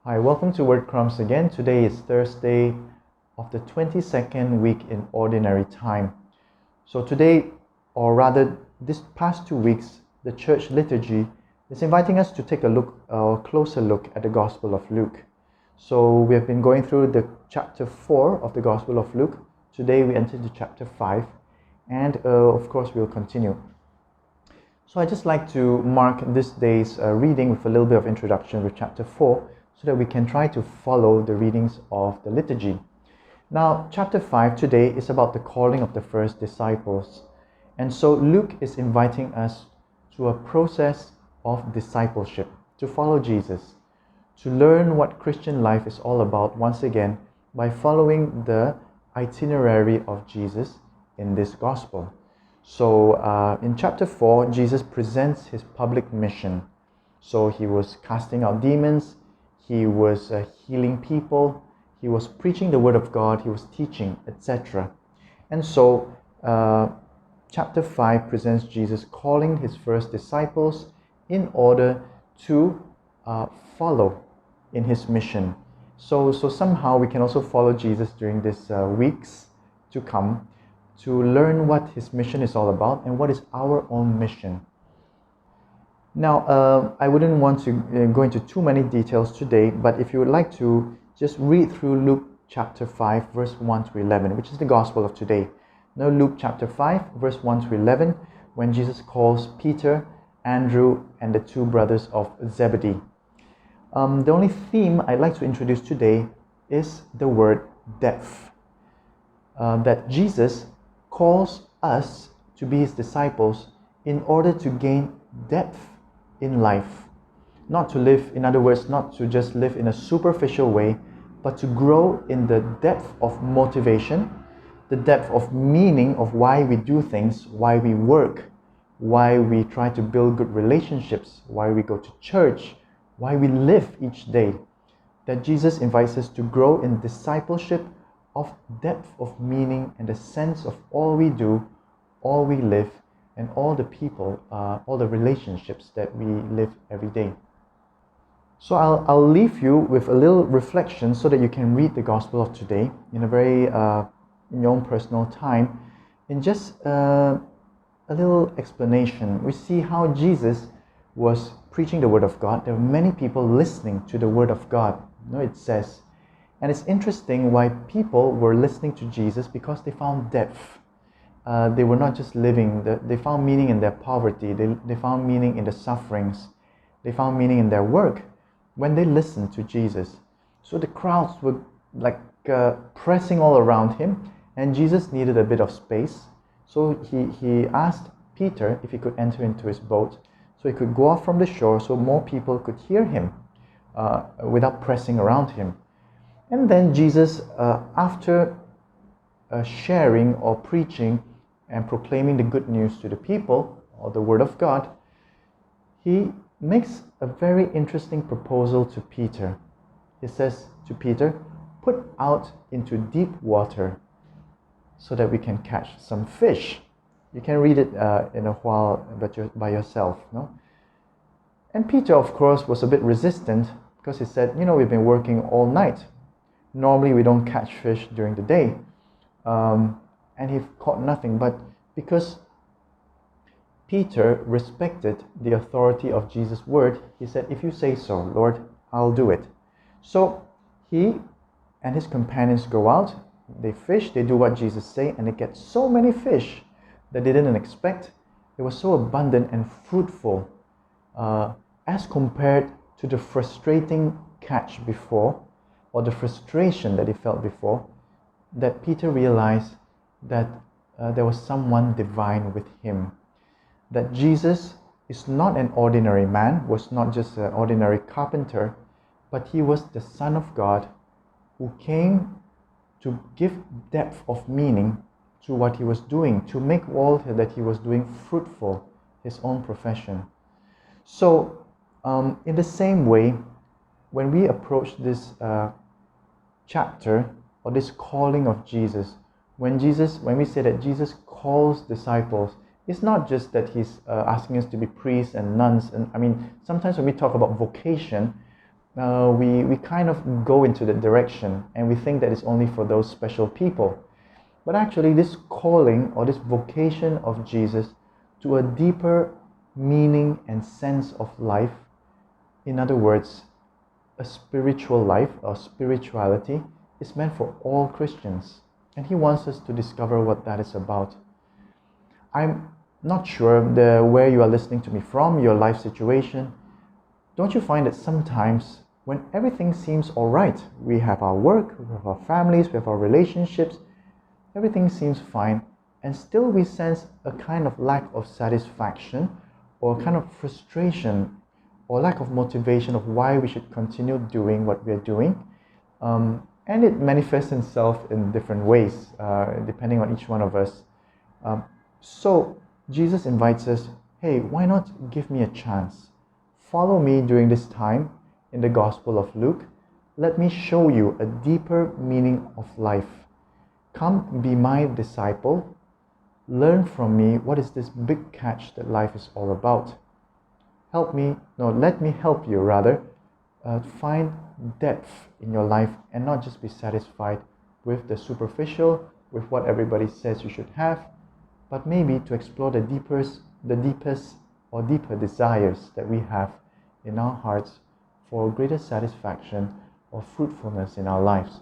Hi, welcome to Word Crumbs again. Today is Thursday of the 22nd week in Ordinary Time. So today, or rather this past 2 weeks, the church liturgy is inviting us to take a closer look at the Gospel of Luke. So we have been going through the chapter 4 of the Gospel of Luke. Today we enter into chapter 5 and of course we'll continue. So I'd just like to mark this day's reading with a little bit of introduction with chapter 4 so that we can try to follow the readings of the liturgy. Now, chapter 5 today is about the calling of the first disciples. And so Luke is inviting us to a process of discipleship, to follow Jesus, to learn what Christian life is all about once again by following the itinerary of Jesus in this gospel. So in chapter 4, Jesus presents his public mission. So he was casting out demons, he was healing people, he was preaching the word of God, he was teaching, etc. And so chapter 5 presents Jesus calling his first disciples in order to follow in his mission. So somehow we can also follow Jesus during these weeks to come to learn what his mission is all about and what is our own mission. Now, I wouldn't want to go into too many details today, but if you would like to just read through Luke chapter 5, verse 1 to 11, which is the gospel of today. Now, Luke chapter 5, verse 1 to 11, when Jesus calls Peter, Andrew, and the two brothers of Zebedee. The only theme I'd like to introduce today is the word depth. That Jesus calls us to be his disciples in order to gain depth in life. Not to live, in other words, not to just live in a superficial way, but to grow in the depth of motivation, the depth of meaning of why we do things, why we work, why we try to build good relationships, why we go to church, why we live each day. That Jesus invites us to grow in discipleship of depth of meaning and the sense of all we do, all we live, and all the people, all the relationships that we live every day. So I'll leave you with a little reflection so that you can read the Gospel of today in a very in your own personal time. In just a little explanation, we see how Jesus was preaching the Word of God. There were many people listening to the Word of God. It says, and it's interesting why people were listening to Jesus because they found depth. They were not just living, they found meaning in their poverty, they found meaning in the sufferings, they found meaning in their work when they listened to Jesus. So the crowds were like pressing all around him, and Jesus needed a bit of space. So he asked Peter if he could enter into his boat so he could go off from the shore so more people could hear him without pressing around him. And then Jesus, after sharing or preaching and proclaiming the good news to the people, or the word of God, he makes a very interesting proposal to Peter. He says to Peter, put out into deep water so that we can catch some fish. You can read it in a while by yourself. No? And Peter, of course, was a bit resistant because he said, we've been working all night. Normally we don't catch fish during the day. And he caught nothing, but because Peter respected the authority of Jesus' word, he said, if you say so, Lord, I'll do it. So he and his companions go out, they fish, they do what Jesus said, and they get so many fish that they didn't expect. It was so abundant and fruitful as compared to the frustrating catch before, or the frustration that he felt before, that Peter realized that there was someone divine with him. That Jesus is not an ordinary man, was not just an ordinary carpenter, but he was the Son of God who came to give depth of meaning to what he was doing, to make all that he was doing fruitful, his own profession. So, in the same way, when we approach this chapter, or this calling of Jesus, when we say that Jesus calls disciples, it's not just that he's asking us to be priests and nuns. And I mean, sometimes when we talk about vocation, we kind of go into that direction and we think that it's only for those special people. But actually, this calling or this vocation of Jesus to a deeper meaning and sense of life, in other words, a spiritual life or spirituality, is meant for all Christians. And He wants us to discover what that is about. I'm not sure where you are listening to me from, your life situation. Don't you find that sometimes when everything seems all right, we have our work, we have our families, we have our relationships, everything seems fine, and still we sense a kind of lack of satisfaction or a kind of frustration or lack of motivation of why we should continue doing what we're doing. And it manifests itself in different ways, depending on each one of us. So Jesus invites us, hey, why not give me a chance? Follow me during this time in the Gospel of Luke. Let me show you a deeper meaning of life. Come be my disciple. Learn from me what is this big catch that life is all about. Let me help you rather find depth in your life and not just be satisfied with the superficial, with what everybody says you should have, but maybe to explore the deepest or deeper desires that we have in our hearts for greater satisfaction or fruitfulness in our lives.